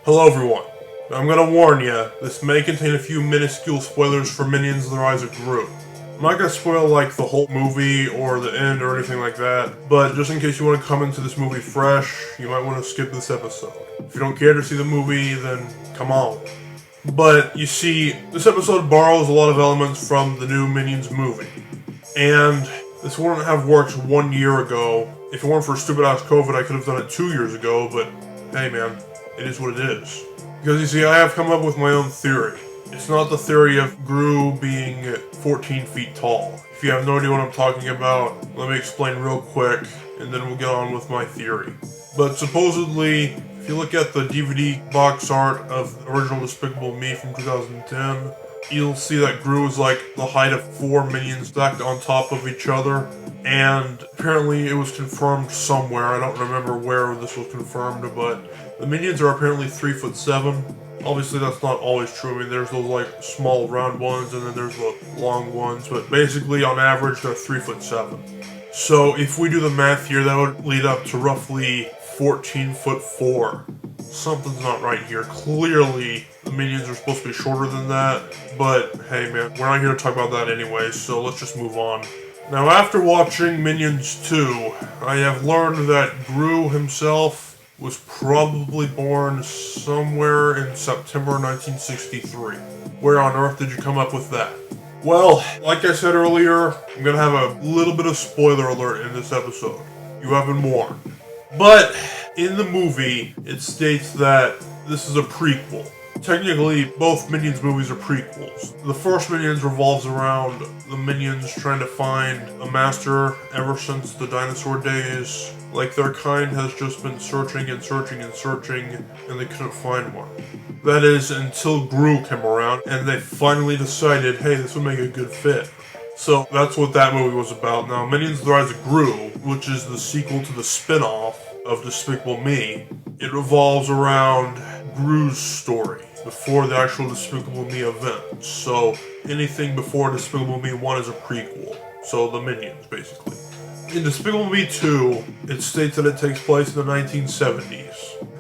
Hello everyone. Now, I'm gonna warn you, this may contain a few minuscule spoilers for Minions: The Rise of Gru. I'm not gonna spoil like the whole movie or the end or anything like that, but just in case you want to come into this movie fresh, you might want to skip this episode. If you don't care to see the movie, then come on. But you see, this episode borrows a lot of elements from the new Minions movie. And this wouldn't have worked 1 year ago. If it weren't for stupid ass COVID, I could have done it 2 years ago, but hey man, it is what it is. Because you see, I have come up with my own theory. It's not the theory of Gru being 14 feet tall. If you have no idea what I'm talking about, let me explain real quick, and then we'll get on with my theory. But supposedly, if you look at the DVD box art of the original Despicable Me from 2010, you'll see that Gru is like the height of 4 minions stacked on top of each other. And apparently it was confirmed somewhere, I don't remember where this was confirmed, but the minions are apparently 3'7". Obviously that's not always true. I mean, there's those like small round ones and then there's the long ones, but basically on average they're 3'7". So if we do the math here, that would lead up to roughly 14'4". Something's not right here. Clearly the minions are supposed to be shorter than that, but hey man, we're not here to talk about that anyway, so let's just move on. Now, after watching Minions 2, I have learned that Gru himself was probably born somewhere in September 1963. Where on earth did you come up with that? Well, like I said earlier, I'm gonna have a little bit of spoiler alert in this episode. You have been warned. But in the movie, it states that this is a prequel. Technically, both Minions movies are prequels. The first Minions revolves around the Minions trying to find a master ever since the dinosaur days. Like, their kind has just been searching and searching and searching, and they couldn't find one. That is, until Gru came around, and they finally decided, hey, this would make a good fit. So that's what that movie was about. Now, Minions: The Rise of Gru, which is the sequel to the spin-off of Despicable Me, it revolves around Gru's story before the actual Despicable Me event. So anything before Despicable Me 1 is a prequel. So the Minions, basically. In Despicable Me 2, it states that it takes place in the 1970s.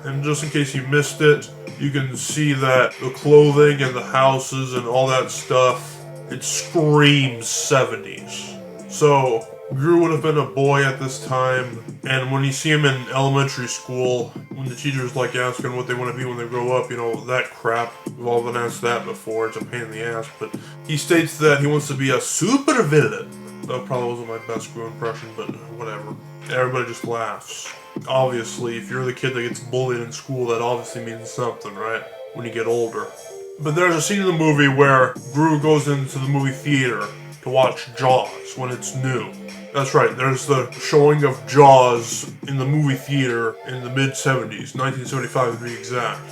And just in case you missed it, you can see that the clothing and the houses and all that stuff, it screams 70s. So Gru would have been a boy at this time, and when you see him in elementary school, when the teachers like asking what they want to be when they grow up, you know, that crap. We've all been asked that before, it's a pain in the ass, but he states that he wants to be a super villain. That probably wasn't my best Gru impression, but whatever. Everybody just laughs. Obviously, if you're the kid that gets bullied in school, that obviously means something, right? When you get older. But there's a scene in the movie where Gru goes into the movie theater to watch Jaws when it's new. That's right, there's the showing of Jaws in the movie theater in the mid-70s, 1975 to be exact.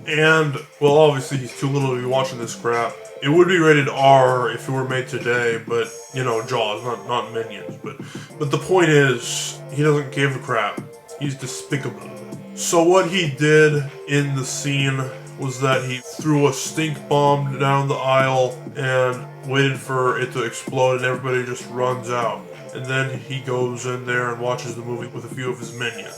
And, well, obviously he's too little to be watching this crap. It would be rated R if it were made today, but, you know, Jaws, not Minions. But the point is, he doesn't give a crap. He's despicable. So what he did in the scene was that he threw a stink bomb down the aisle and waited for it to explode and everybody just runs out. And then he goes in there and watches the movie with a few of his minions.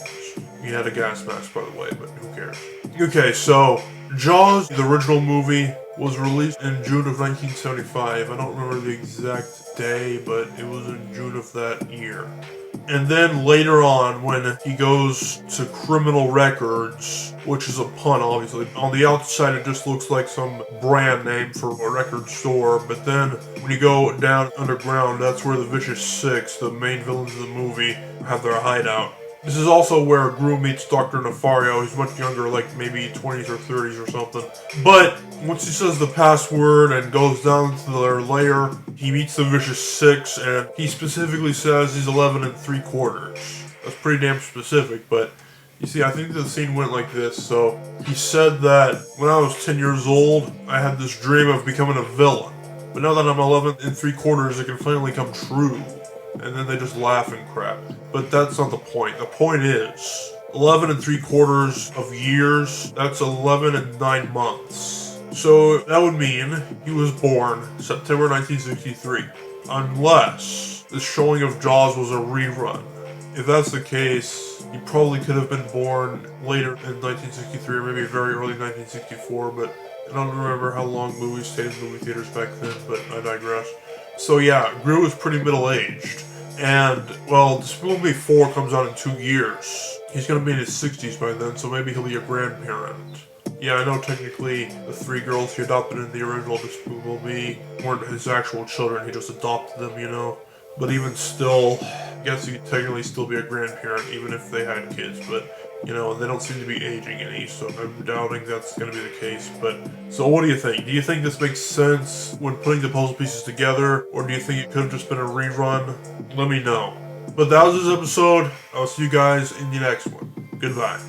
He had a gas mask, by the way, but who cares? Okay, so Jaws, the original movie, was released in June of 1975. I don't remember the exact day, but it was in June of that year. And then later on, when he goes to Criminal Records, which is a pun, obviously. On the outside, it just looks like some brand name for a record store. But then, when you go down underground, that's where the Vicious Six, the main villains of the movie, have their hideout. This is also where Gru meets Dr. Nefario. He's much younger, like maybe 20s or 30s or something. But once he says the password and goes down to their lair, he meets the Vicious Six, and he specifically says he's 11 3/4. That's pretty damn specific, but you see, I think the scene went like this. So he said that when I was 10 years old, I had this dream of becoming a villain. But now that I'm 11 3/4, it can finally come true. And then they just laugh and crap. But that's not the point. The point is, 11 3/4 of years, that's 11 and 9 months. So that would mean he was born September 1963. Unless the showing of Jaws was a rerun. if that's the case, he probably could have been born later in 1963 or maybe very early 1964, but I don't remember how long movies stayed in movie theaters back then, but I digress. So yeah, Gru is pretty middle-aged. And, well, Despicable Me 4 comes out in 2 years. He's gonna be in his 60s by then, so maybe he'll be a grandparent. Yeah, I know technically the 3 girls he adopted in the original Despicable Me weren't his actual children, he just adopted them, you know? But even still, I guess he could technically still be a grandparent even if they had kids, but, you know, they don't seem to be aging any, so I'm doubting that's gonna be the case. But, so what do you think? Do you think this makes sense when putting the puzzle pieces together, or do you think it could have just been a rerun? Let me know. But that was this episode. I'll see you guys in the next one. Goodbye.